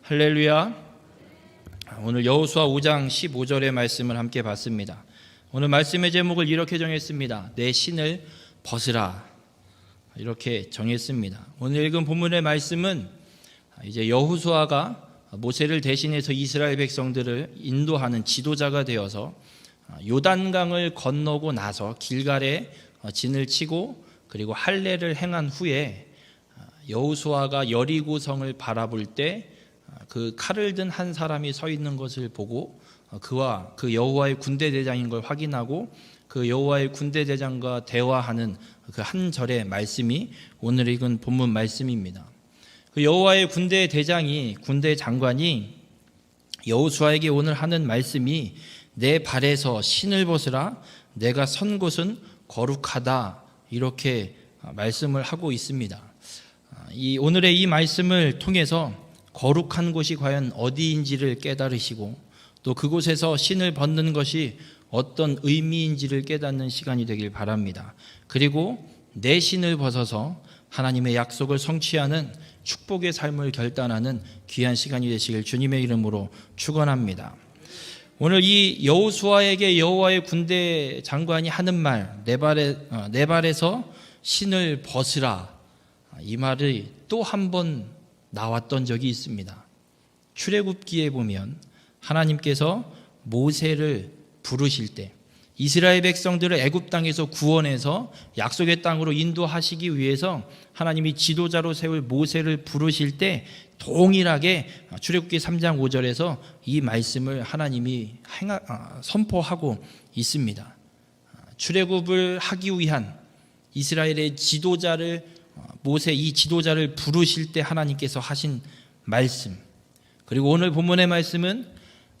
할렐루야. 오늘 여호수아 5장 15절의 말씀을 함께 봤습니다. 오늘 말씀의 제목을 이렇게 정했습니다. 내 신을 벗으라. 이렇게 정했습니다. 오늘 읽은 본문의 말씀은 이제 여호수아가 모세를 대신해서 이스라엘 백성들을 인도하는 지도자가 되어서 요단강을 건너고 나서 길갈에 진을 치고 그리고 할례를 행한 후에 여호수아가 여리고성을 바라볼 때 그 칼을 든 한 사람이 서 있는 것을 보고 그와 그 여호와의 군대 대장인 걸 확인하고 그 여호와의 군대 대장과 대화하는 그 한 절의 말씀이 오늘 읽은 본문 말씀입니다. 그 여호와의 군대 대장이 군대 장관이 여호수아에게 오늘 하는 말씀이 내 발에서 신을 벗으라 내가 선 곳은 거룩하다 이렇게 말씀을 하고 있습니다. 오늘의 이 말씀을 통해서 거룩한 곳이 과연 어디인지를 깨달으시고 또 그곳에서 신을 벗는 것이 어떤 의미인지를 깨닫는 시간이 되길 바랍니다. 그리고 내 신을 벗어서 하나님의 약속을 성취하는 축복의 삶을 결단하는 귀한 시간이 되시길 주님의 이름으로 축원합니다. 오늘 이 여호수아에게 여호와의 군대 장관이 하는 말, 내 발에서 신을 벗으라, 이 말이 또 한 번 나왔던 적이 있습니다. 출애굽기에 보면 하나님께서 모세를 부르실 때 이스라엘 백성들을 애굽 땅에서 구원해서 약속의 땅으로 인도하시기 위해서 하나님이 지도자로 세울 모세를 부르실 때 동일하게 출애굽기 3장 5절에서 이 말씀을 하나님이 선포하고 있습니다. 출애굽을 하기 위한 이스라엘의 지도자를 모세 이 지도자를 부르실 때 하나님께서 하신 말씀, 그리고 오늘 본문의 말씀은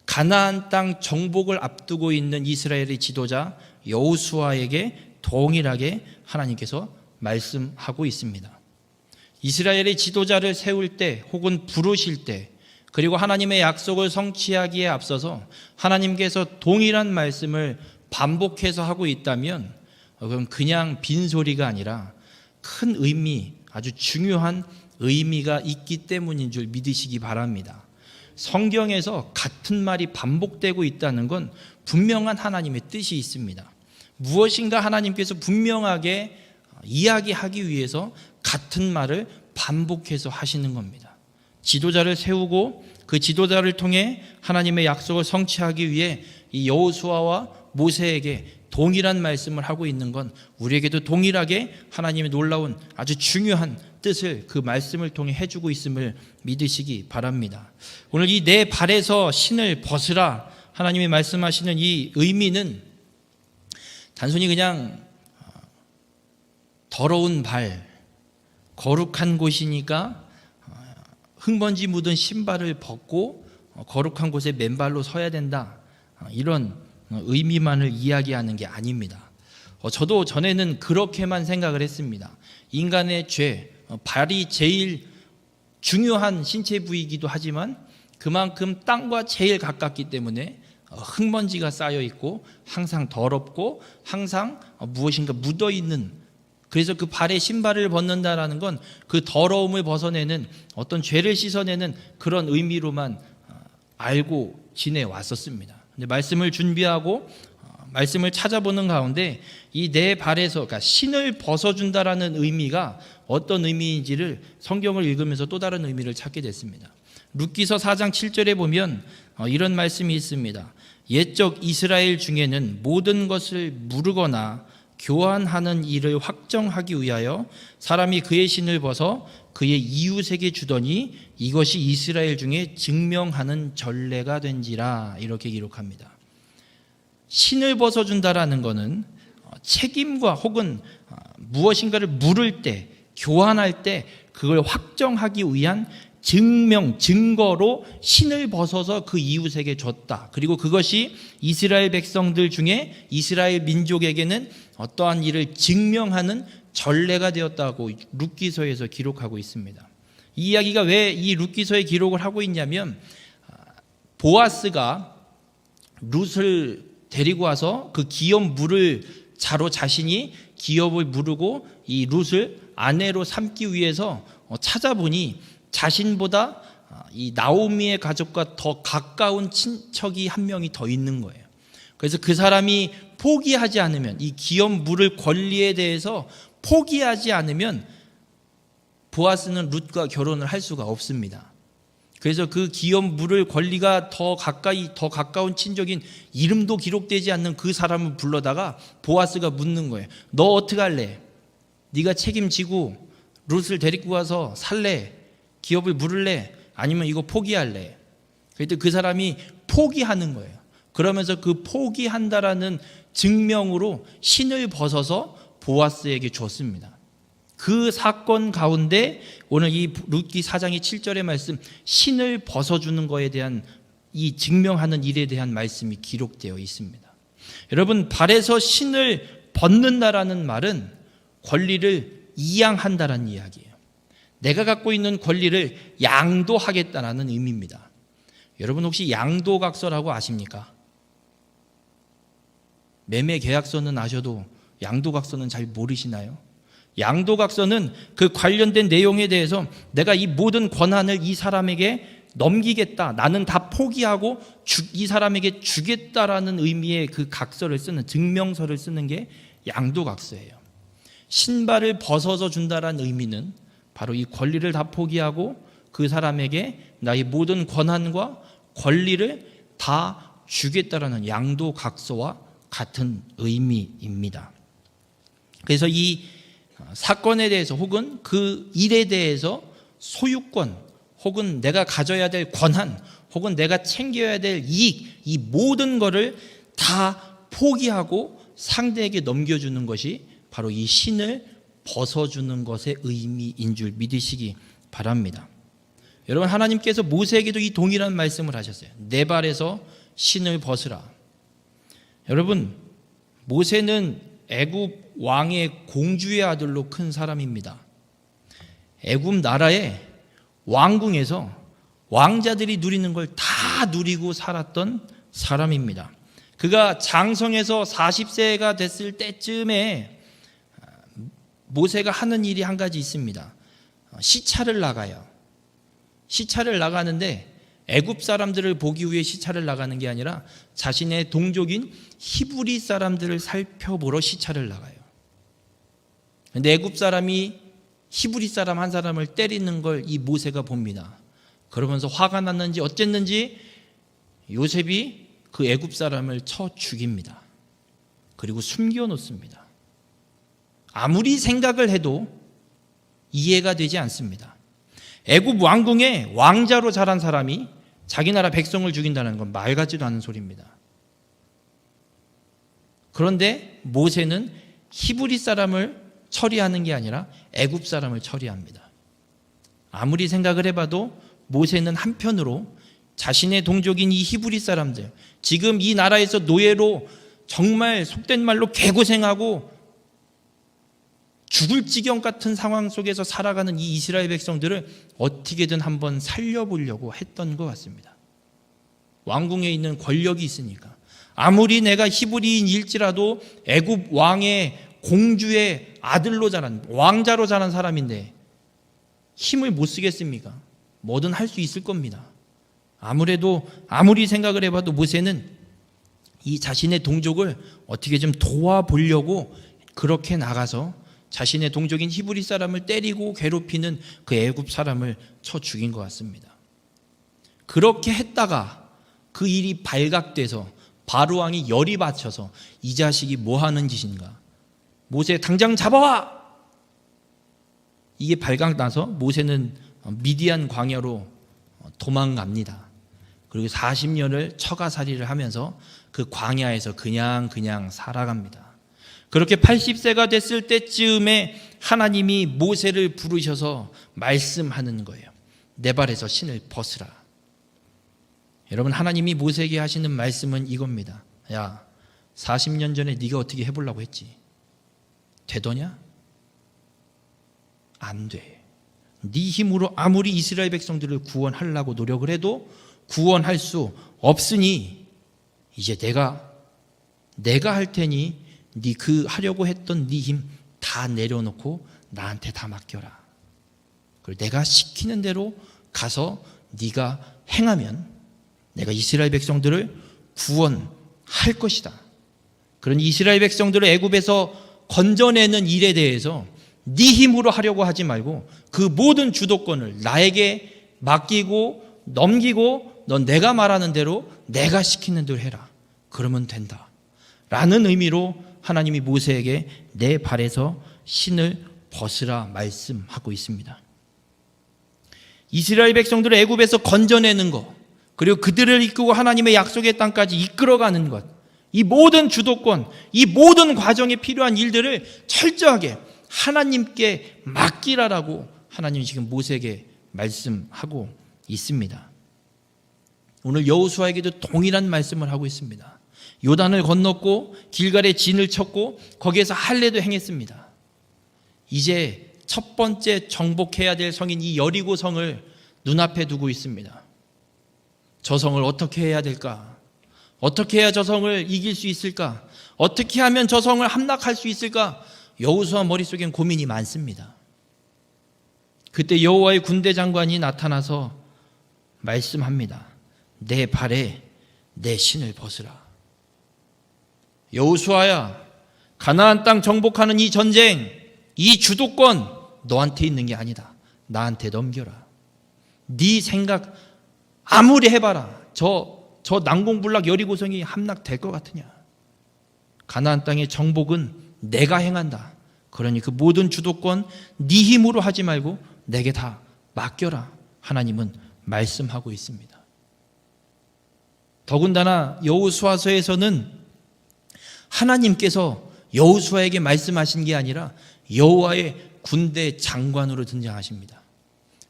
가나안 땅 정복을 앞두고 있는 이스라엘의 지도자 여호수아에게 동일하게 하나님께서 말씀하고 있습니다. 이스라엘의 지도자를 세울 때 혹은 부르실 때 그리고 하나님의 약속을 성취하기에 앞서서 하나님께서 동일한 말씀을 반복해서 하고 있다면 그건 그냥 빈소리가 아니라 큰 의미, 아주 중요한 의미가 있기 때문인 줄 믿으시기 바랍니다. 성경에서 같은 말이 반복되고 있다는 건 분명한 하나님의 뜻이 있습니다. 무엇인가 하나님께서 분명하게 이야기하기 위해서 같은 말을 반복해서 하시는 겁니다. 지도자를 세우고 그 지도자를 통해 하나님의 약속을 성취하기 위해 이 여호수아와 모세에게 동일한 말씀을 하고 있는 건 우리에게도 동일하게 하나님의 놀라운 아주 중요한 뜻을 그 말씀을 통해 해주고 있음을 믿으시기 바랍니다. 오늘 이 내 발에서 신을 벗으라 하나님이 말씀하시는 이 의미는 단순히 그냥 더러운 발, 거룩한 곳이니까 흙먼지 묻은 신발을 벗고 거룩한 곳에 맨발로 서야 된다, 이런 의미만을 이야기하는 게 아닙니다. 저도 전에는 그렇게만 생각을 했습니다. 인간의 죄, 발이 제일 중요한 신체 부위이기도 하지만 그만큼 땅과 제일 가깝기 때문에 흙먼지가 쌓여 있고 항상 더럽고 항상 무엇인가 묻어 있는, 그래서 그 발에 신발을 벗는다라는 건 그 더러움을 벗어내는 어떤 죄를 씻어내는 그런 의미로만 알고 지내왔었습니다. 근데 말씀을 준비하고 말씀을 찾아보는 가운데 이 내 발에서, 그러니까 신을 벗어준다라는 의미가 어떤 의미인지를 성경을 읽으면서 또 다른 의미를 찾게 됐습니다. 룻기서 4장 7절에 보면 이런 말씀이 있습니다. 옛적 이스라엘 중에는 모든 것을 무르거나 교환하는 일을 확정하기 위하여 사람이 그의 신을 벗어 그의 이웃에게 주더니 이것이 이스라엘 중에 증명하는 전례가 된지라, 이렇게 기록합니다. 신을 벗어준다라는 것은 책임과 혹은 무엇인가를 물을 때, 교환할 때 그걸 확정하기 위한 증거로 신을 벗어서 그 이웃에게 줬다. 그리고 그것이 이스라엘 백성들 중에 이스라엘 민족에게는 어떠한 일을 증명하는 전례가 되었다고 룻기서에서 기록하고 있습니다. 이 이야기가 왜 이 룻기서에 기록을 하고 있냐면, 보아스가 룻을 데리고 와서 그 기업 물을 자로 자신이 기업을 무르고 이 룻을 아내로 삼기 위해서 찾아보니 자신보다 이 나오미의 가족과 더 가까운 친척이 한 명이 더 있는 거예요. 그래서 그 사람이 포기하지 않으면, 이 기업 물을 권리에 대해서 포기하지 않으면 보아스는 룻과 결혼을 할 수가 없습니다. 그래서 그 기업 물을 권리가 더 가까운 친족인, 이름도 기록되지 않는 그 사람을 불러다가 보아스가 묻는 거예요. 너 어떻게 할래? 네가 책임지고 룻을 데리고 가서 살래? 기업을 물을래? 아니면 이거 포기할래? 그때 그 사람이 포기하는 거예요. 그러면서 그 포기한다라는 증명으로 신을 벗어서 보아스에게 줬습니다. 그 사건 가운데 오늘 이 룻기 4장의 7절의 말씀, 신을 벗어주는 것에 대한, 이 증명하는 일에 대한 말씀이 기록되어 있습니다. 여러분, 발에서 신을 벗는다라는 말은 권리를 이양한다라는 이야기예요. 내가 갖고 있는 권리를 양도하겠다라는 의미입니다. 여러분 혹시 양도각서라고 아십니까? 매매 계약서는 아셔도 양도각서는 잘 모르시나요? 양도각서는 그 관련된 내용에 대해서 내가 이 모든 권한을 이 사람에게 넘기겠다, 나는 다 포기하고 이 사람에게 주겠다라는 의미의 그 각서를 쓰는, 증명서를 쓰는 게 양도각서예요. 신발을 벗어서 준다라는 의미는 바로 이 권리를 다 포기하고 그 사람에게 나의 모든 권한과 권리를 다 주겠다라는 양도각서와 같은 의미입니다. 그래서 이 사건에 대해서 혹은 그 일에 대해서 소유권, 혹은 내가 가져야 될 권한, 혹은 내가 챙겨야 될 이익, 이 모든 것을 다 포기하고 상대에게 넘겨주는 것이 바로 이 신을 벗어주는 것의 의미인 줄 믿으시기 바랍니다. 여러분, 하나님께서 모세에게도 이 동일한 말씀을 하셨어요. 내 발에서 신을 벗으라. 여러분, 모세는 애굽 왕의 공주의 아들로 큰 사람입니다. 애굽 나라의 왕궁에서 왕자들이 누리는 걸 다 누리고 살았던 사람입니다. 그가 장성해서 40세가 됐을 때쯤에 모세가 하는 일이 한 가지 있습니다. 시차를 나가요. 시차를 나가는데 애굽 사람들을 보기 위해 시차를 나가는 게 아니라 자신의 동족인 히브리 사람들을 살펴보러 시차를 나가요. 근데 애굽 사람이 히브리 사람 한 사람을 때리는 걸 이 모세가 봅니다. 그러면서 화가 났는지 어쨌는지 요셉이 그 애굽 사람을 쳐 죽입니다. 그리고 숨겨 놓습니다. 아무리 생각을 해도 이해가 되지 않습니다. 애굽 왕궁에 왕자로 자란 사람이 자기 나라 백성을 죽인다는 건 말 같지도 않은 소리입니다. 그런데 모세는 히브리 사람을 처리하는 게 아니라 애굽 사람을 처리합니다. 아무리 생각을 해봐도 모세는 한편으로 자신의 동족인 이 히브리 사람들, 지금 이 나라에서 노예로 정말 속된 말로 개고생하고 죽을 지경 같은 상황 속에서 살아가는 이 이스라엘 백성들을 어떻게든 한번 살려보려고 했던 것 같습니다. 왕궁에 있는 권력이 있으니까. 아무리 내가 히브리인일지라도 애굽 왕의 공주의 아들로 자란, 왕자로 자란 사람인데 힘을 못 쓰겠습니까? 뭐든 할 수 있을 겁니다. 아무리 생각을 해봐도 모세는 이 자신의 동족을 어떻게 좀 도와보려고 그렇게 나가서 자신의 동족인 히브리 사람을 때리고 괴롭히는 그 애굽 사람을 쳐 죽인 것 같습니다. 그렇게 했다가 그 일이 발각돼서 바로 왕이 열이 받쳐서 이 자식이 뭐 하는 짓인가? 모세 당장 잡아와! 이게 발각나서 모세는 미디안 광야로 도망갑니다. 그리고 40년을 처가살이를 하면서 그 광야에서 그냥 살아갑니다. 그렇게 80세가 됐을 때쯤에 하나님이 모세를 부르셔서 말씀하는 거예요. 내 발에서 신을 벗으라. 여러분, 하나님이 모세에게 하시는 말씀은 이겁니다. 야, 40년 전에 네가 어떻게 해보려고 했지? 되더냐? 안 돼. 네 힘으로 아무리 이스라엘 백성들을 구원하려고 노력을 해도 구원할 수 없으니 이제 내가 할 테니 네 그 하려고 했던 네 힘 다 내려놓고 나한테 다 맡겨라. 그리고 내가 시키는 대로 가서 네가 행하면 내가 이스라엘 백성들을 구원할 것이다. 그런 이스라엘 백성들을 애굽에서 건져내는 일에 대해서 네 힘으로 하려고 하지 말고 그 모든 주도권을 나에게 맡기고 넘기고 넌 내가 말하는 대로 내가 시키는 대로 해라. 그러면 된다. 라는 의미로 하나님이 모세에게 내 발에서 신을 벗으라 말씀하고 있습니다. 이스라엘 백성들을 애굽에서 건져내는 것, 그리고 그들을 이끌고 하나님의 약속의 땅까지 이끌어가는 것, 이 모든 주도권, 이 모든 과정에 필요한 일들을 철저하게 하나님께 맡기라라고 하나님이 지금 모세에게 말씀하고 있습니다. 오늘 여호수아에게도 동일한 말씀을 하고 있습니다. 요단을 건넜고 길갈에 진을 쳤고 거기에서 할례도 행했습니다. 이제 첫 번째 정복해야 될 성인 이 여리고 성을 눈앞에 두고 있습니다. 저 성을 어떻게 해야 될까? 어떻게 해야 저 성을 이길 수 있을까? 어떻게 하면 저 성을 함락할 수 있을까? 여호수아 머릿속엔 고민이 많습니다. 그때 여호와의 군대 장관이 나타나서 말씀합니다. 내 발에 내 신을 벗으라. 여호수아야, 가나안 땅 정복하는 이 전쟁, 이 주도권 너한테 있는 게 아니다. 나한테 넘겨라. 네 생각 아무리 해봐라. 저 난공불락 여리고성이 함락될 것 같으냐? 가나안 땅의 정복은 내가 행한다. 그러니 그 모든 주도권 네 힘으로 하지 말고 내게 다 맡겨라. 하나님은 말씀하고 있습니다. 더군다나 여호수아서에서는 하나님께서 여호수아에게 말씀하신 게 아니라 여호와의 군대 장관으로 등장하십니다.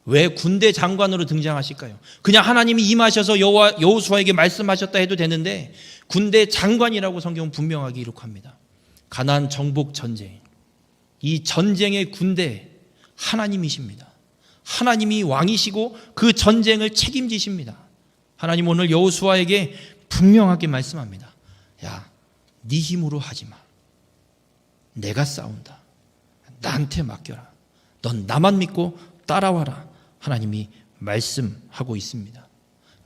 왜 군대 장관으로 등장하실까요? 그냥 하나님이 임하셔서 여호수아에게 말씀하셨다 해도 되는데 군대 장관이라고 성경은 분명하게 기록합니다. 가나안 정복 전쟁, 이 전쟁의 군대 하나님이십니다. 하나님이 왕이시고 그 전쟁을 책임지십니다. 하나님 오늘 여호수아에게 분명하게 말씀합니다. 야, 네 힘으로 하지 마. 내가 싸운다. 나한테 맡겨라. 넌 나만 믿고 따라와라. 하나님이 말씀하고 있습니다.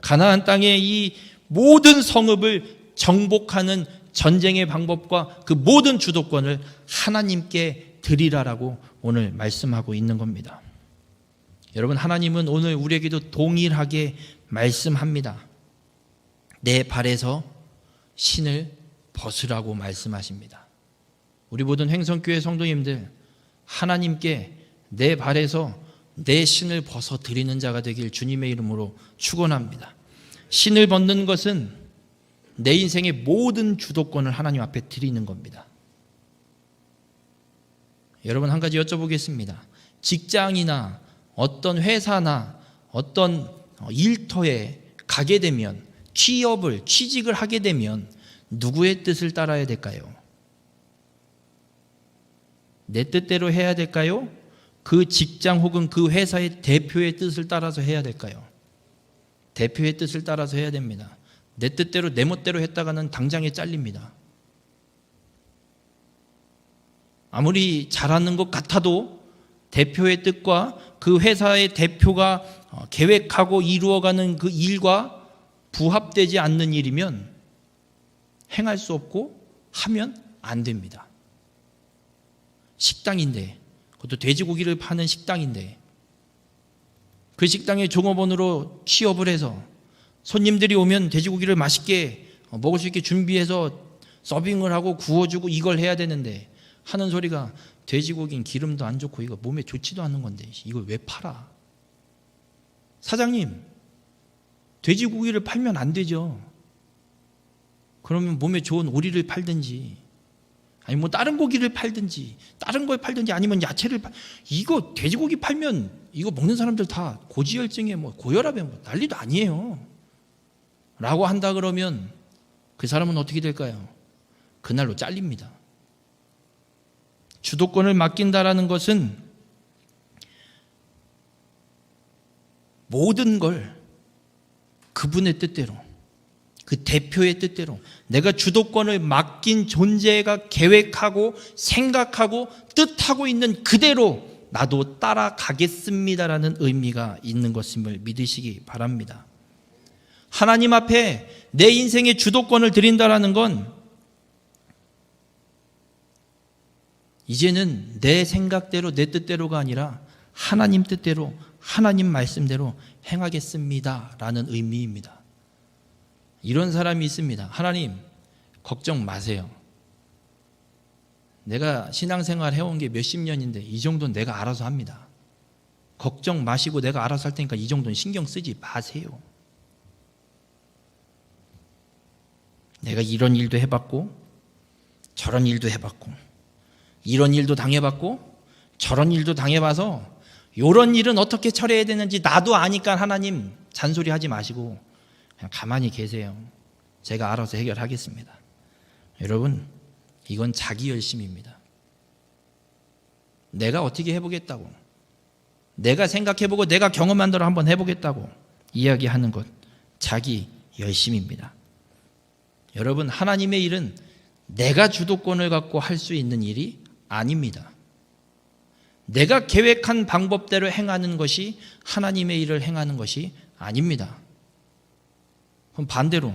가나안 땅의 이 모든 성읍을 정복하는 전쟁의 방법과 그 모든 주도권을 하나님께 드리라라고 오늘 말씀하고 있는 겁니다. 여러분, 하나님은 오늘 우리에게도 동일하게 말씀합니다. 내 발에서 신을 벗으라고 말씀하십니다. 우리 모든 횡성교회 성도님들, 하나님께 내 발에서 내 신을 벗어 드리는 자가 되길 주님의 이름으로 축원합니다. 신을 벗는 것은 내 인생의 모든 주도권을 하나님 앞에 드리는 겁니다. 여러분, 한 가지 여쭤보겠습니다. 직장이나 어떤 회사나 어떤 일터에 가게 되면, 취직을 하게 되면 누구의 뜻을 따라야 될까요? 내 뜻대로 해야 될까요? 그 직장 혹은 그 회사의 대표의 뜻을 따라서 해야 될까요? 대표의 뜻을 따라서 해야 됩니다. 내 뜻대로 내 멋대로 했다가는 당장에 잘립니다. 아무리 잘하는 것 같아도 대표의 뜻과 그 회사의 대표가 계획하고 이루어가는 그 일과 부합되지 않는 일이면 행할 수 없고 하면 안 됩니다. 식당인데, 그것도 돼지고기를 파는 식당인데 그 식당에 종업원으로 취업을 해서 손님들이 오면 돼지고기를 맛있게 먹을 수 있게 준비해서 서빙을 하고 구워주고 이걸 해야 되는데 하는 소리가 돼지고기는 기름도 안 좋고 이거 몸에 좋지도 않은 건데 이걸 왜 팔아? 사장님, 돼지고기를 팔면 안 되죠. 그러면 몸에 좋은 오리를 팔든지 아니 뭐 다른 고기를 팔든지 다른 걸 팔든지 아니면 야채를 이거 돼지고기 팔면 이거 먹는 사람들 다 고지혈증에 뭐 고혈압에 뭐 난리도 아니에요 라고 한다 그러면 그 사람은 어떻게 될까요? 그날로 잘립니다. 주도권을 맡긴다라는 것은 모든 걸 그분의 뜻대로 그 대표의 뜻대로 내가 주도권을 맡긴 존재가 계획하고 생각하고 뜻하고 있는 그대로 나도 따라가겠습니다라는 의미가 있는 것임을 믿으시기 바랍니다. 하나님 앞에 내 인생의 주도권을 드린다라는 건 이제는 내 생각대로 내 뜻대로가 아니라 하나님 뜻대로 하나님 말씀대로 행하겠습니다라는 의미입니다. 이런 사람이 있습니다. 하나님 걱정 마세요. 내가 신앙생활 해온 게 몇십 년인데 이 정도는 내가 알아서 합니다. 걱정 마시고 내가 알아서 할 테니까 이 정도는 신경 쓰지 마세요. 내가 이런 일도 해봤고 저런 일도 해봤고 이런 일도 당해봤고 저런 일도 당해봐서 이런 일은 어떻게 처리해야 되는지 나도 아니까 하나님 잔소리하지 마시고 그냥 가만히 계세요. 제가 알아서 해결하겠습니다. 여러분, 이건 자기 열심입니다. 내가 어떻게 해보겠다고, 내가 생각해보고 내가 경험한 대로 한번 해보겠다고 이야기하는 것, 자기 열심입니다. 여러분, 하나님의 일은 내가 주도권을 갖고 할 수 있는 일이 아닙니다. 내가 계획한 방법대로 행하는 것이 하나님의 일을 행하는 것이 아닙니다. 그럼 반대로,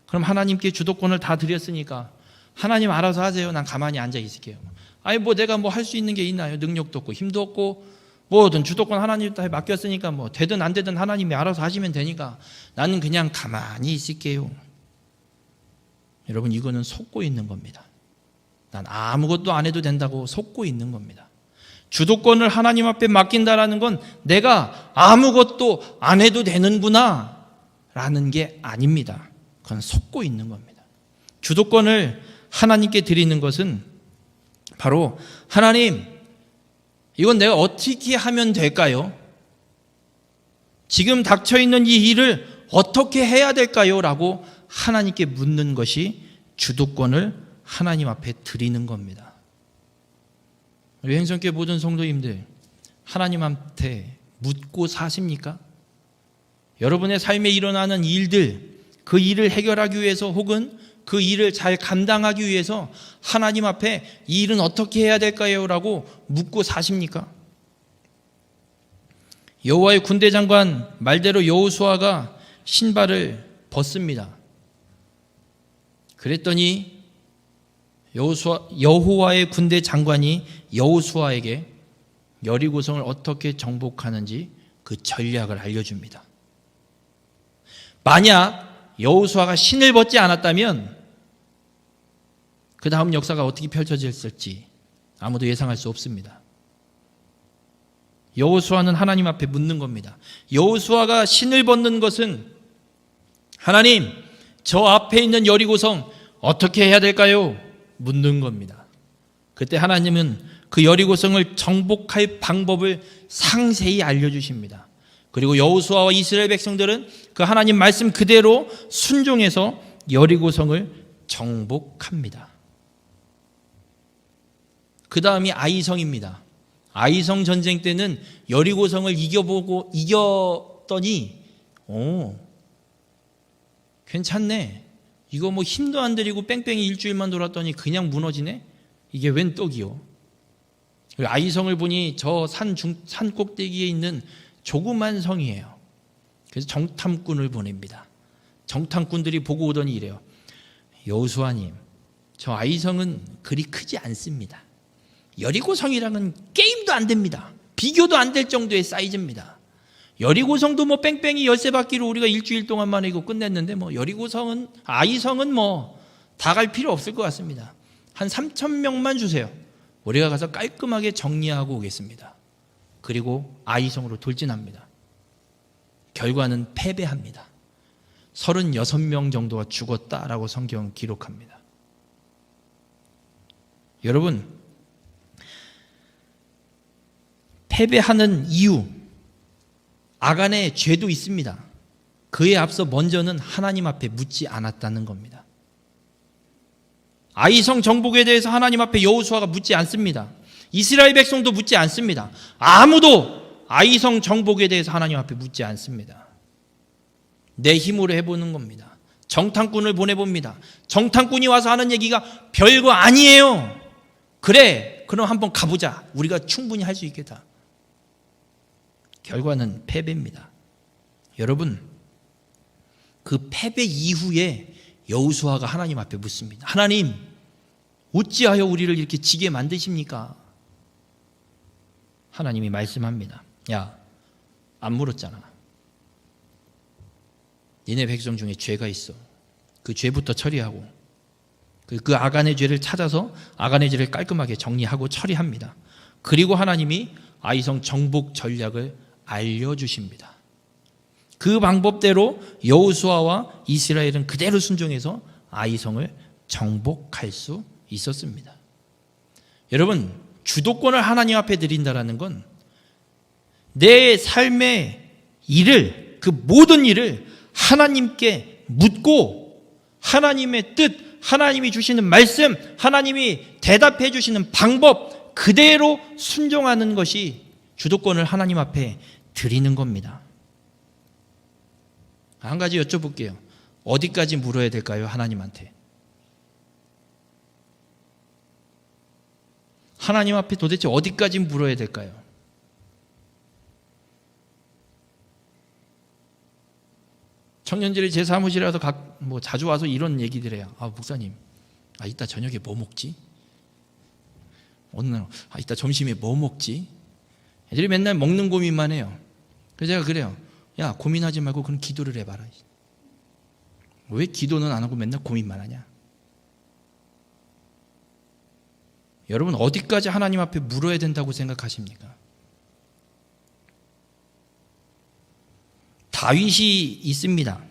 그럼 하나님께 주도권을 다 드렸으니까 하나님 알아서 하세요. 난 가만히 앉아 있을게요. 아니 뭐 내가 뭐 할 수 있는 게 있나요? 능력도 없고 힘도 없고 뭐든 주도권 하나님한테 맡겼으니까 뭐 되든 안 되든 하나님이 알아서 하시면 되니까 나는 그냥 가만히 있을게요. 여러분, 이거는 속고 있는 겁니다. 난 아무것도 안 해도 된다고 속고 있는 겁니다. 주도권을 하나님 앞에 맡긴다라는 건 내가 아무것도 안 해도 되는구나 라는 게 아닙니다. 그건 속고 있는 겁니다. 주도권을 하나님께 드리는 것은 바로 하나님, 이건 내가 어떻게 하면 될까요? 지금 닥쳐있는 이 일을 어떻게 해야 될까요? 라고 하나님께 묻는 것이 주도권을 하나님 앞에 드리는 겁니다. 우리 행성교회 모든 성도님들, 하나님한테 묻고 사십니까? 여러분의 삶에 일어나는 일들, 그 일을 해결하기 위해서 혹은 그 일을 잘 감당하기 위해서 하나님 앞에 이 일은 어떻게 해야 될까요? 라고 묻고 사십니까? 여호와의 군대 장관 말대로 여호수아가 신발을 벗습니다. 그랬더니 여호와의 군대 장관이 여호수아에게 여리고성을 어떻게 정복하는지 그 전략을 알려줍니다. 만약 여호수아가 신을 벗지 않았다면 그 다음 역사가 어떻게 펼쳐졌을지 아무도 예상할 수 없습니다. 여호수아는 하나님 앞에 묻는 겁니다. 여호수아가 신을 벗는 것은 하나님, 저 앞에 있는 여리고성 어떻게 해야 될까요? 묻는 겁니다. 그때 하나님은 그 여리고성을 정복할 방법을 상세히 알려주십니다. 그리고 여호수아와 이스라엘 백성들은 그 하나님 말씀 그대로 순종해서 여리고성을 정복합니다. 그 다음이 아이성입니다. 아이성 전쟁 때는 여리고성을 이겼더니 괜찮네. 이거 뭐 힘도 안 들이고 뺑뺑이 일주일만 돌았더니 그냥 무너지네? 이게 웬 떡이요? 아이성을 보니 저 산 꼭대기에 있는 조그만 성이에요. 그래서 정탐꾼을 보냅니다. 정탐꾼들이 보고 오더니 이래요. 여호수아님, 저 아이성은 그리 크지 않습니다. 여리고성이랑은 게임도 안 됩니다. 비교도 안 될 정도의 사이즈입니다. 여리고성도 뭐 뺑뺑이 13바퀴로 우리가 일주일 동안 만에 이거 끝냈는데 뭐 아이성은 뭐 다 갈 필요 없을 것 같습니다. 한 3,000명만 주세요. 우리가 가서 깔끔하게 정리하고 오겠습니다. 그리고 아이성으로 돌진합니다. 결과는 패배합니다. 36명 정도가 죽었다라고 성경은 기록합니다. 여러분, 패배하는 이유, 아간의 죄도 있습니다. 그에 앞서 먼저는 하나님 앞에 묻지 않았다는 겁니다. 아이성 정복에 대해서 하나님 앞에 여호수아가 묻지 않습니다. 이스라엘 백성도 묻지 않습니다. 아무도 아이성 정복에 대해서 하나님 앞에 묻지 않습니다. 내 힘으로 해보는 겁니다. 정탐꾼을 보내봅니다. 정탐꾼이 와서 하는 얘기가 별거 아니에요. 그래, 그럼 한번 가보자. 우리가 충분히 할 수 있겠다. 결과는 패배입니다. 여러분, 그 패배 이후에 여호수아가 하나님 앞에 묻습니다. 하나님, 어찌하여 우리를 이렇게 지게 만드십니까? 하나님이 말씀합니다. 야, 안 물었잖아. 니네 백성 중에 죄가 있어. 그 죄부터 처리하고 그 아간의 죄를 찾아서 아간의 죄를 깔끔하게 정리하고 처리합니다. 그리고 하나님이 아이성 정복 전략을 알려주십니다. 그 방법대로 여호수아와 이스라엘은 그대로 순종해서 아이성을 정복할 수 있었습니다. 여러분, 주도권을 하나님 앞에 드린다는 건 내 삶의 일을, 그 모든 일을 하나님께 묻고 하나님의 뜻, 하나님이 주시는 말씀, 하나님이 대답해 주시는 방법 그대로 순종하는 것이 주도권을 하나님 앞에 드리는 겁니다. 한 가지 여쭤볼게요. 어디까지 물어야 될까요? 하나님한테. 하나님 앞에 도대체 어디까지 물어야 될까요? 청년들이 제 사무실에 와서 자주 와서 이런 얘기들 해요. 목사님, 이따 저녁에 뭐 먹지? 어느 날, 이따 점심에 뭐 먹지? 애들이 맨날 먹는 고민만 해요. 그래서 제가 그래요. 야, 고민하지 말고 그럼 기도를 해봐라. 왜 기도는 안 하고 맨날 고민만 하냐? 여러분, 어디까지 하나님 앞에 물어야 된다고 생각하십니까? 다윗이 있습니다.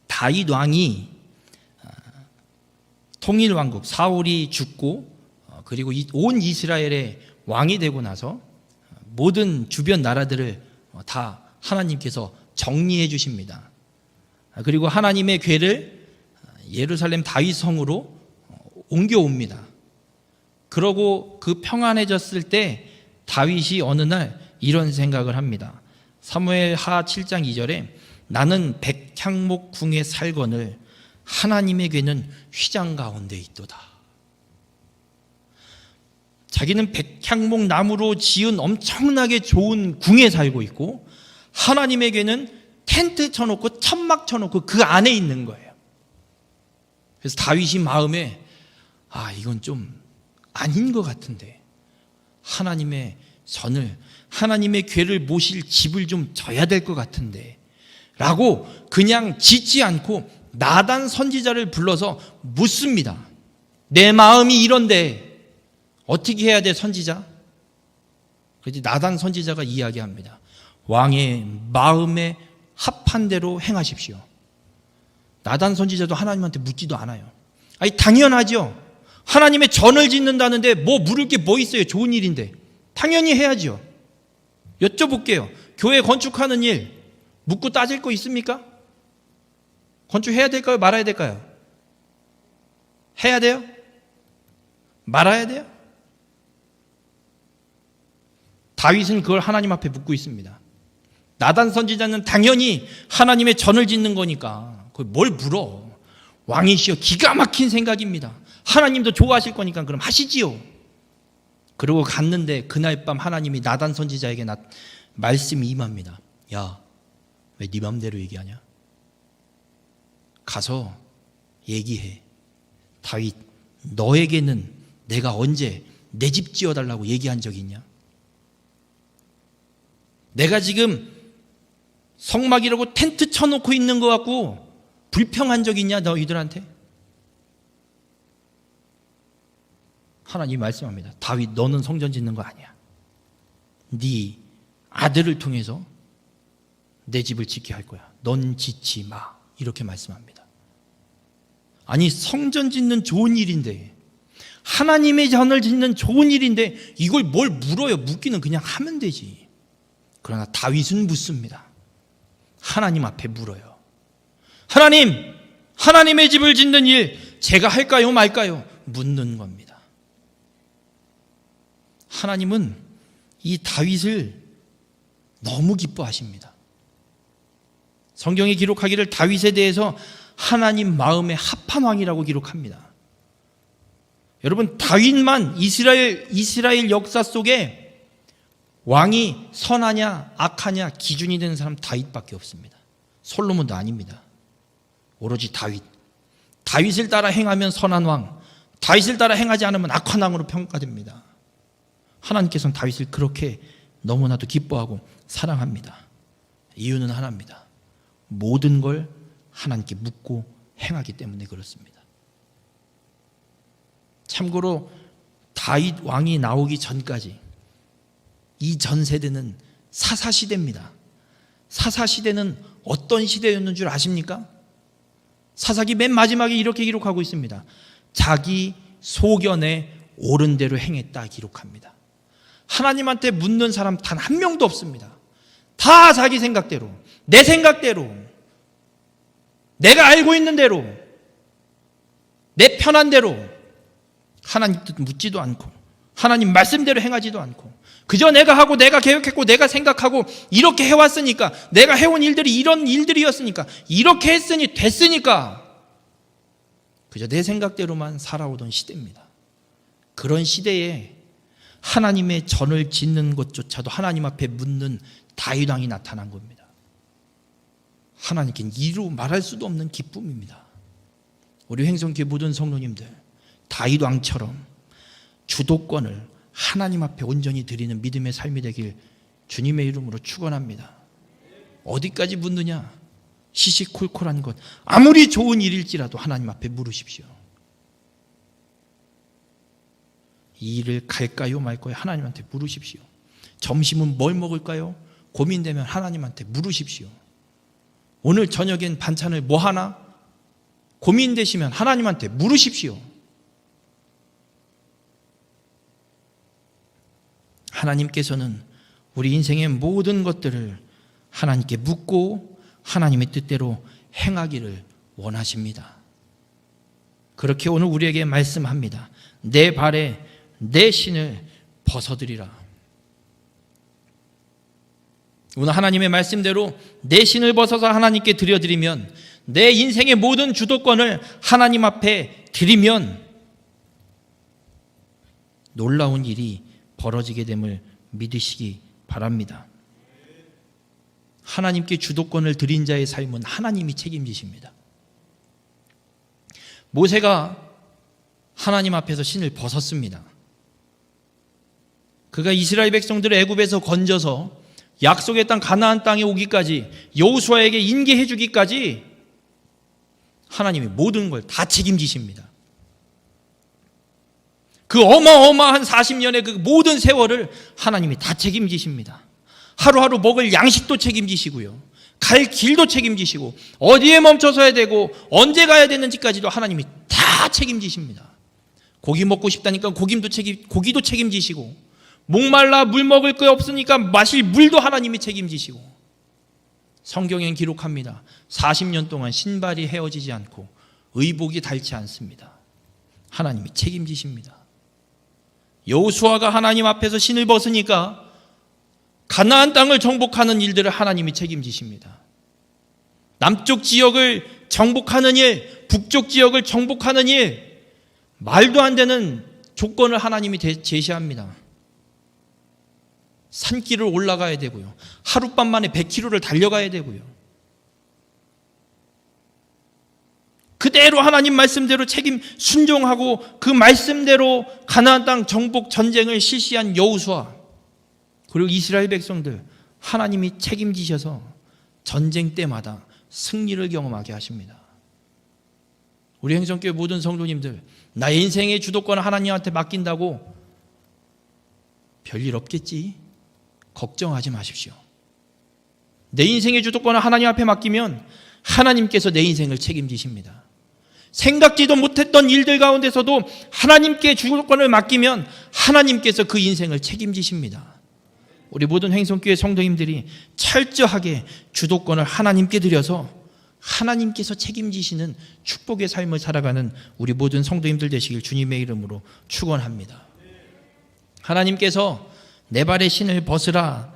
다윗 왕이 통일왕국, 사울이 죽고 그리고 온 이스라엘의 왕이 되고 나서 모든 주변 나라들을 다 하나님께서 정리해 주십니다. 그리고 하나님의 궤를 예루살렘 다윗 성으로 옮겨옵니다. 그러고 그 평안해졌을 때 다윗이 어느 날 이런 생각을 합니다. 사무엘 하 7장 2절에 나는 백향목 궁에 살거늘 하나님의 궤는 휘장 가운데 있도다. 자기는 백향목 나무로 지은 엄청나게 좋은 궁에 살고 있고 하나님의 궤는 텐트 쳐놓고 천막 쳐놓고 그 안에 있는 거예요. 그래서 다윗이 마음에 이건 좀 아닌 것 같은데 하나님의 선을, 하나님의 궤를 모실 집을 좀 져야 될 것 같은데 라고 그냥 짓지 않고 나단 선지자를 불러서 묻습니다. 내 마음이 이런데 어떻게 해야 돼, 선지자? 그래서 나단 선지자가 이야기합니다. 왕의 마음에 합한 대로 행하십시오. 나단 선지자도 하나님한테 묻지도 않아요. 당연하죠. 하나님의 전을 짓는다는데 뭐 물을 게 뭐 있어요? 좋은 일인데 당연히 해야죠. 여쭤볼게요. 교회 건축하는 일 묻고 따질 거 있습니까? 건축해야 될까요? 말아야 될까요? 해야 돼요? 말아야 돼요? 다윗은 그걸 하나님 앞에 묻고 있습니다. 나단 선지자는 당연히 하나님의 전을 짓는 거니까 그걸 뭘 물어. 왕이시여, 기가 막힌 생각입니다. 하나님도 좋아하실 거니까 그럼 하시지요. 그러고 갔는데 그날 밤 하나님이 나단 선지자에게 말씀이 임합니다. 야, 왜 네 맘대로 얘기하냐? 가서 얘기해. 다윗, 너에게는 내가 언제 내 집 지어달라고 얘기한 적이 있냐? 내가 지금 성막이라고 텐트 쳐놓고 있는 것 같고 불평한 적 있냐, 너희들한테? 하나님 말씀합니다. 다윗, 너는 성전 짓는 거 아니야. 네 아들을 통해서 내 집을 짓게 할 거야. 넌 짓지 마. 이렇게 말씀합니다. 아니, 성전 짓는 좋은 일인데, 하나님의 전을 짓는 좋은 일인데 이걸 뭘 물어요? 묻기는 그냥 하면 되지. 그러나 다윗은 묻습니다. 하나님 앞에 물어요. 하나님, 하나님의 집을 짓는 일 제가 할까요, 말까요? 묻는 겁니다. 하나님은 이 다윗을 너무 기뻐하십니다. 성경이 기록하기를 다윗에 대해서 하나님 마음에 합한 왕이라고 기록합니다. 여러분, 다윗만 이스라엘 역사 속에 왕이 선하냐 악하냐 기준이 되는 사람 다윗밖에 없습니다. 솔로몬도 아닙니다. 오로지 다윗. 다윗을 따라 행하면 선한 왕, 다윗을 따라 행하지 않으면 악한 왕으로 평가됩니다. 하나님께서는 다윗을 그렇게 너무나도 기뻐하고 사랑합니다. 이유는 하나입니다. 모든 걸 하나님께 묻고 행하기 때문에 그렇습니다. 참고로 다윗 왕이 나오기 전까지 이 전 세대는 사사시대입니다. 사사시대는 어떤 시대였는 줄 아십니까? 사사기 맨 마지막에 이렇게 기록하고 있습니다. 자기 소견에 옳은 대로 행했다 기록합니다. 하나님한테 묻는 사람 단 한 명도 없습니다. 다 자기 생각대로, 내 생각대로, 내가 알고 있는 대로, 내 편한 대로 하나님 뜻 묻지도 않고 하나님 말씀대로 행하지도 않고 그저 내가 하고 내가 계획했고 내가 생각하고 이렇게 해왔으니까, 내가 해온 일들이 이런 일들이었으니까, 이렇게 했으니 됐으니까 그저 내 생각대로만 살아오던 시대입니다. 그런 시대에 하나님의 전을 짓는 것조차도 하나님 앞에 묻는 다윗 왕이 나타난 겁니다. 하나님께는 이루 말할 수도 없는 기쁨입니다. 우리 횡성교회 모든 성도님들, 다윗 왕처럼 주도권을 하나님 앞에 온전히 드리는 믿음의 삶이 되길 주님의 이름으로 축원합니다. 어디까지 묻느냐? 시시콜콜한 것, 아무리 좋은 일일지라도 하나님 앞에 물으십시오. 이 일을 갈까요 말까요? 하나님한테 물으십시오. 점심은 뭘 먹을까요? 고민되면 하나님한테 물으십시오. 오늘 저녁엔 반찬을 뭐 하나? 고민되시면 하나님한테 물으십시오. 하나님께서는 우리 인생의 모든 것들을 하나님께 묻고 하나님의 뜻대로 행하기를 원하십니다. 그렇게 오늘 우리에게 말씀합니다. 내 발에 내 신을 벗어드리라. 오늘 하나님의 말씀대로 내 신을 벗어서 하나님께 드려드리면, 내 인생의 모든 주도권을 하나님 앞에 드리면 놀라운 일이 벌어지게 됨을 믿으시기 바랍니다. 하나님께 주도권을 드린 자의 삶은 하나님이 책임지십니다. 모세가 하나님 앞에서 신을 벗었습니다. 그가 이스라엘 백성들을 애굽에서 건져서 약속의 땅 가나안 땅에 오기까지, 여호수아에게 인계해 주기까지 하나님이 모든 걸 다 책임지십니다. 그 어마어마한 40년의 그 모든 세월을 하나님이 다 책임지십니다. 하루하루 먹을 양식도 책임지시고요, 갈 길도 책임지시고, 어디에 멈춰서야 되고 언제 가야 되는지까지도 하나님이 다 책임지십니다. 고기 먹고 싶다니까 고기도 책임지시고, 목말라 물 먹을 거 없으니까 마실 물도 하나님이 책임지시고, 성경엔 기록합니다. 40년 동안 신발이 헤어지지 않고 의복이 닳지 않습니다. 하나님이 책임지십니다. 여호수아가 하나님 앞에서 신을 벗으니까 가나안 땅을 정복하는 일들을 하나님이 책임지십니다. 남쪽 지역을 정복하는 일, 북쪽 지역을 정복하는 일, 말도 안 되는 조건을 하나님이 제시합니다. 산길을 올라가야 되고요, 하룻밤 만에 100km를 달려가야 되고요, 그대로 하나님 말씀대로 순종하고 그 말씀대로 가나안 땅 정복 전쟁을 실시한 여호수아, 그리고 이스라엘 백성들, 하나님이 책임지셔서 전쟁 때마다 승리를 경험하게 하십니다. 우리 행성교회 모든 성도님들, 나의 인생의 주도권을 하나님한테 맡긴다고 별일 없겠지? 걱정하지 마십시오. 내 인생의 주도권을 하나님 앞에 맡기면 하나님께서 내 인생을 책임지십니다. 생각지도 못했던 일들 가운데서도 하나님께 주도권을 맡기면 하나님께서 그 인생을 책임지십니다. 우리 모든 행성교회 성도님들이 철저하게 주도권을 하나님께 드려서 하나님께서 책임지시는 축복의 삶을 살아가는 우리 모든 성도님들 되시길 주님의 이름으로 축원합니다. 하나님께서 내 발의 신을 벗으라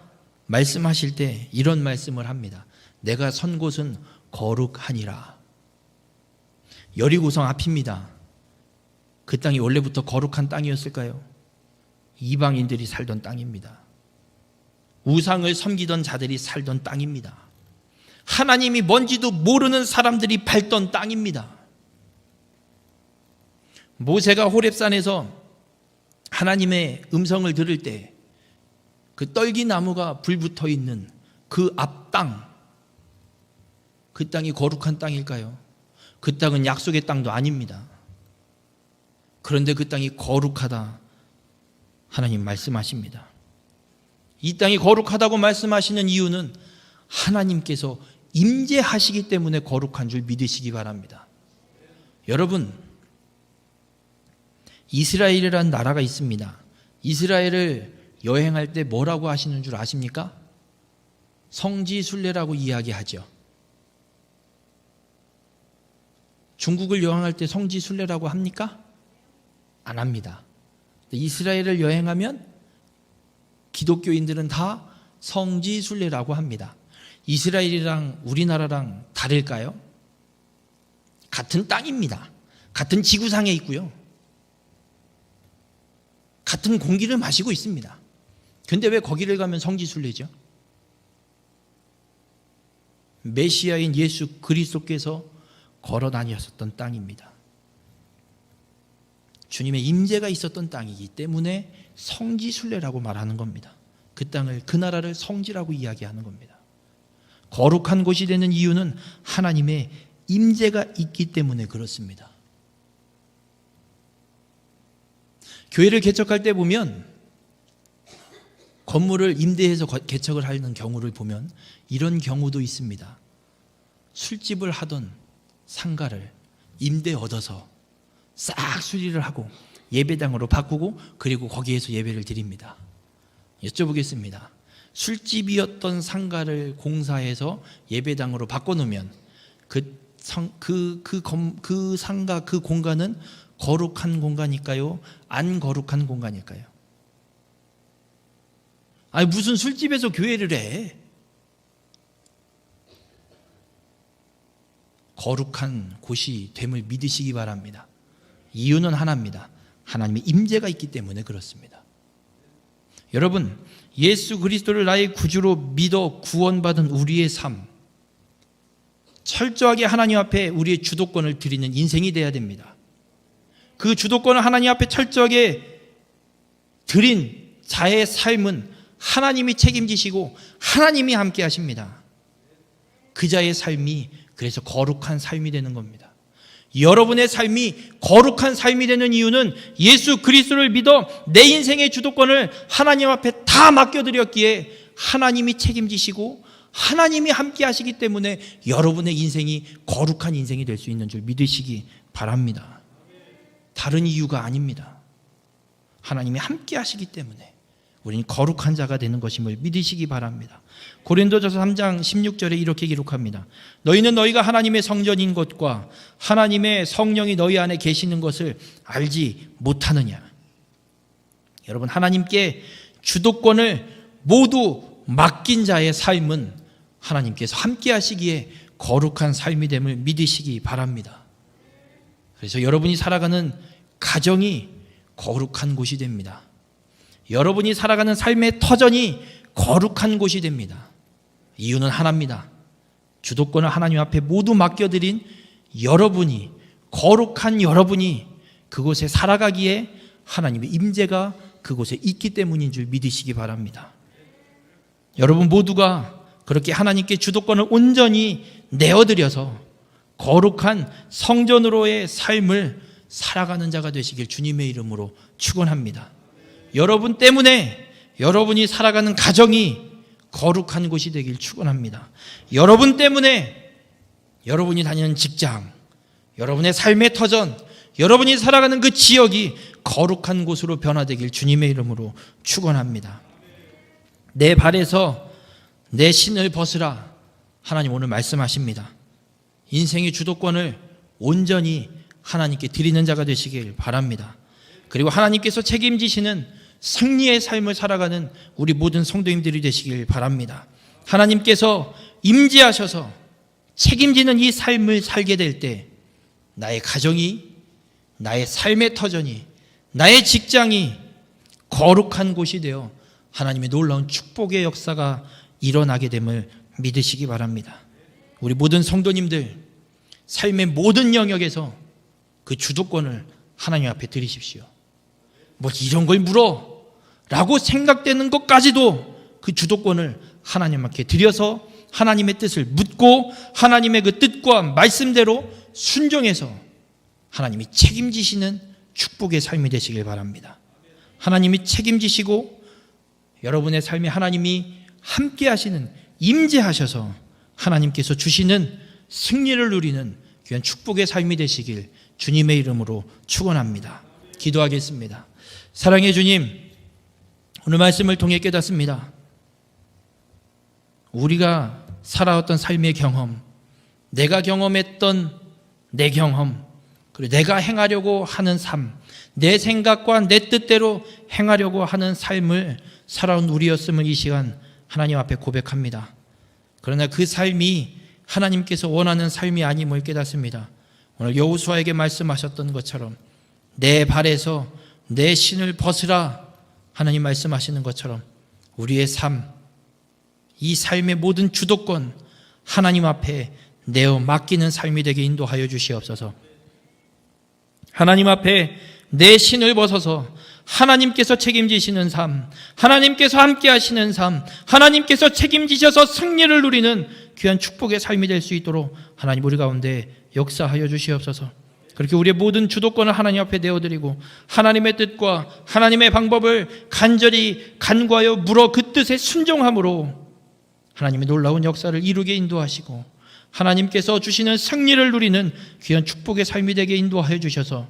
말씀하실 때 이런 말씀을 합니다. 내가 선 곳은 거룩하니라. 여리고성 앞입니다. 그 땅이 원래부터 거룩한 땅이었을까요? 이방인들이 살던 땅입니다. 우상을 섬기던 자들이 살던 땅입니다. 하나님이 뭔지도 모르는 사람들이 밟던 땅입니다. 모세가 호렙산에서 하나님의 음성을 들을 때 그 떨기나무가 불붙어 있는 그 앞 땅, 그 땅이 거룩한 땅일까요? 그 땅은 약속의 땅도 아닙니다. 그런데 그 땅이 거룩하다 하나님 말씀하십니다. 이 땅이 거룩하다고 말씀하시는 이유는 하나님께서 임재하시기 때문에 거룩한 줄 믿으시기 바랍니다. 여러분, 이스라엘이라는 나라가 있습니다. 이스라엘을 여행할 때 뭐라고 하시는 줄 아십니까? 성지순례라고 이야기하죠. 중국을 여행할 때 성지순례라고 합니까? 안 합니다. 이스라엘을 여행하면 기독교인들은 다 성지순례라고 합니다. 이스라엘이랑 우리나라랑 다를까요? 같은 땅입니다. 같은 지구상에 있고요. 같은 공기를 마시고 있습니다. 근데 왜 거기를 가면 성지순례죠? 메시아인 예수 그리스도께서 걸어 다녔었던 땅입니다. 주님의 임재가 있었던 땅이기 때문에 성지순례라고 말하는 겁니다. 그 땅을, 그 나라를 성지라고 이야기하는 겁니다. 거룩한 곳이 되는 이유는 하나님의 임재가 있기 때문에 그렇습니다. 교회를 개척할 때 보면, 건물을 임대해서 개척을 하는 경우를 보면 이런 경우도 있습니다. 술집을 하던 상가를 임대 얻어서 싹 수리를 하고 예배당으로 바꾸고 그리고 거기에서 예배를 드립니다. 여쭤보겠습니다. 술집이었던 상가를 공사해서 예배당으로 바꿔놓으면 그 상가, 그 공간은 거룩한 공간일까요? 안 거룩한 공간일까요? 아니, 무슨 술집에서 교회를 해? 거룩한 곳이 됨을 믿으시기 바랍니다. 이유는 하나입니다. 하나님의 임재가 있기 때문에 그렇습니다. 여러분, 예수 그리스도를 나의 구주로 믿어 구원받은 우리의 삶, 철저하게 하나님 앞에 우리의 주도권을 드리는 인생이 되어야 됩니다. 그 주도권을 하나님 앞에 철저하게 드린 자의 삶은 하나님이 책임지시고 하나님이 함께 하십니다. 그 자의 삶이 그래서 거룩한 삶이 되는 겁니다. 여러분의 삶이 거룩한 삶이 되는 이유는 예수 그리스도를 믿어 내 인생의 주도권을 하나님 앞에 다 맡겨드렸기에 하나님이 책임지시고 하나님이 함께 하시기 때문에 여러분의 인생이 거룩한 인생이 될 수 있는 줄 믿으시기 바랍니다. 다른 이유가 아닙니다. 하나님이 함께 하시기 때문에 우리는 거룩한 자가 되는 것임을 믿으시기 바랍니다. 고린도전서 3장 16절에 이렇게 기록합니다. 너희는 너희가 하나님의 성전인 것과 하나님의 성령이 너희 안에 계시는 것을 알지 못하느냐. 여러분, 하나님께 주도권을 모두 맡긴 자의 삶은 하나님께서 함께 하시기에 거룩한 삶이 됨을 믿으시기 바랍니다. 그래서 여러분이 살아가는 가정이 거룩한 곳이 됩니다. 여러분이 살아가는 삶의 터전이 거룩한 곳이 됩니다. 이유는 하나입니다. 주도권을 하나님 앞에 모두 맡겨드린 여러분이, 거룩한 여러분이 그곳에 살아가기에 하나님의 임재가 그곳에 있기 때문인 줄 믿으시기 바랍니다. 여러분 모두가 그렇게 하나님께 주도권을 온전히 내어드려서 거룩한 성전으로의 삶을 살아가는 자가 되시길 주님의 이름으로 축원합니다. 여러분 때문에 여러분이 살아가는 가정이 거룩한 곳이 되길 축원합니다. 여러분 때문에 여러분이 다니는 직장, 여러분의 삶의 터전, 여러분이 살아가는 그 지역이 거룩한 곳으로 변화되길 주님의 이름으로 축원합니다. 내 발에서 내 신을 벗으라. 하나님 오늘 말씀하십니다. 인생의 주도권을 온전히 하나님께 드리는 자가 되시길 바랍니다. 그리고 하나님께서 책임지시는 승리의 삶을 살아가는 우리 모든 성도님들이 되시길 바랍니다. 하나님께서 임재하셔서 책임지는 이 삶을 살게 될 때 나의 가정이, 나의 삶의 터전이, 나의 직장이 거룩한 곳이 되어 하나님의 놀라운 축복의 역사가 일어나게 됨을 믿으시기 바랍니다. 우리 모든 성도님들 삶의 모든 영역에서 그 주도권을 하나님 앞에 드리십시오. 뭐 이런 걸 물어 라고 생각되는 것까지도 그 주도권을 하나님 앞에 드려서 하나님의 뜻을 묻고 하나님의 그 뜻과 말씀대로 순종해서 하나님이 책임지시는 축복의 삶이 되시길 바랍니다. 하나님이 책임지시고 여러분의 삶에 하나님이 함께 하시는, 임재하셔서 하나님께서 주시는 승리를 누리는 귀한 축복의 삶이 되시길 주님의 이름으로 축원합니다. 기도하겠습니다. 사랑의 주님, 오늘 말씀을 통해 깨닫습니다. 우리가 살아왔던 삶의 경험, 내가 경험했던 내 경험, 그리고 내가 행하려고 하는 삶, 내 생각과 내 뜻대로 행하려고 하는 삶을 살아온 우리였음을 이 시간 하나님 앞에 고백합니다. 그러나 그 삶이 하나님께서 원하는 삶이 아님을 깨닫습니다. 오늘 여호수아에게 말씀하셨던 것처럼 내 발에서 내 신을 벗으라 하나님 말씀하시는 것처럼 우리의 삶, 이 삶의 모든 주도권 하나님 앞에 내어 맡기는 삶이 되게 인도하여 주시옵소서. 하나님 앞에 내 신을 벗어서 하나님께서 책임지시는 삶, 하나님께서 함께 하시는 삶, 하나님께서 책임지셔서 승리를 누리는 귀한 축복의 삶이 될 수 있도록 하나님 우리 가운데 역사하여 주시옵소서. 그렇게 우리의 모든 주도권을 하나님 앞에 내어드리고 하나님의 뜻과 하나님의 방법을 간절히 간구하여 물어 그 뜻에 순종함으로 하나님의 놀라운 역사를 이루게 인도하시고 하나님께서 주시는 승리를 누리는 귀한 축복의 삶이 되게 인도하여 주셔서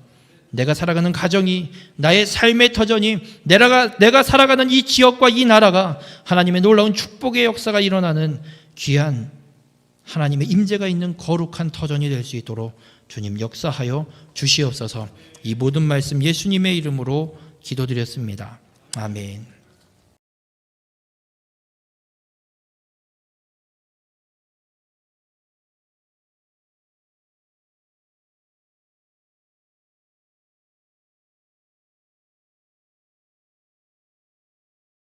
내가 살아가는 가정이, 나의 삶의 터전이, 내가 살아가는 이 지역과 이 나라가 하나님의 놀라운 축복의 역사가 일어나는 귀한 하나님의 임재가 있는 거룩한 터전이 될 수 있도록 주님 역사하여 주시옵소서. 이 모든 말씀 예수님의 이름으로 기도드렸습니다. 아멘.